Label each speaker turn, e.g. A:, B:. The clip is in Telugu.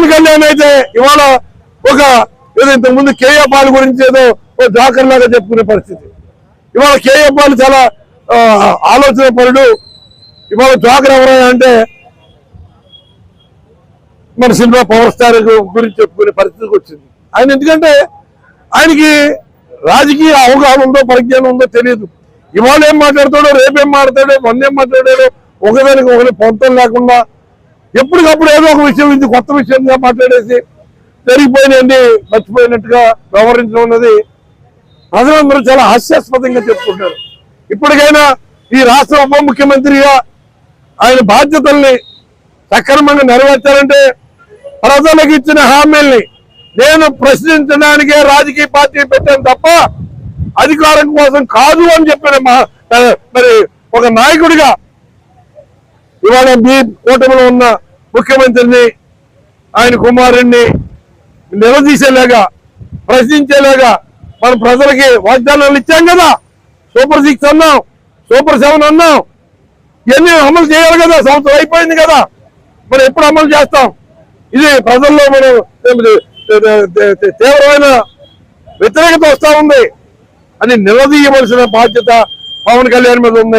A: పవన్ కళ్యాణ్ అయితే ఇవాళ ఒక ఏదో ఇంతకుముందు కేఏ పాల్ గురించి ఏదో జాకర్ లాగా చెప్పుకునే పరిస్థితి. ఇవాళ కేఏ పాల్ చాలా ఆలోచన పరుడు. ఇవాళ జాకర్ ఎవరైనా అంటే మన సినిమా పవర్ స్టార్ గురించి చెప్పుకునే పరిస్థితికి వచ్చింది ఆయన. ఎందుకంటే ఆయనకి రాజకీయ అవగాహన ఉందో పరిజ్ఞానం ఉందో తెలియదు. ఇవాళ ఏం మాట్లాడతాడో రేపేం మాట్లాడాడో మొన్నేం మాట్లాడాడో ఒకదానికి ఒకరి పొంతం లేకుండా ఎప్పటికప్పుడు ఏదో ఒక విషయం నుంచి కొత్త విషయంగా మాట్లాడేసి జరిగిపోయినండి మర్చిపోయినట్టుగా వ్యవహరించడం ఉన్నది ప్రజలందరూ చాలా హాస్యాస్పదంగా చెప్పుకుంటారు. ఇప్పటికైనా ఈ రాష్ట్ర ఉప ముఖ్యమంత్రిగా ఆయన బాధ్యతల్ని సక్రమంగా నెరవేర్చాలంటే ప్రజలకు ఇచ్చిన హామీల్ని నేను ప్రశ్నించడానికే రాజకీయ పార్టీ పెట్టాను తప్ప అధికారం కోసం కాదు అని చెప్పిన మరి ఒక నాయకుడిగా ఇవాళ మీ కూటమిలో ఉన్న ముఖ్యమంత్రిని ఆయన కుమారుణ్ణి నిలదీసేలాగా ప్రశ్నించేలాగా మనం ప్రజలకి వాగ్దానాలు ఇచ్చాం కదా. సూపర్ 6 అన్నాం, సూపర్ 7 అన్నాం. ఇవన్నీ అమలు చేయాలి కదా. సంవత్సరం అయిపోయింది కదా, మరి ఎప్పుడు అమలు చేస్తాం? ఇది ప్రజల్లో మనం తీవ్రమైన వ్యతిరేకత వస్తూ ఉంది. అని నిలదీయవలసిన బాధ్యత పవన్ కళ్యాణ్ మీద ఉంది.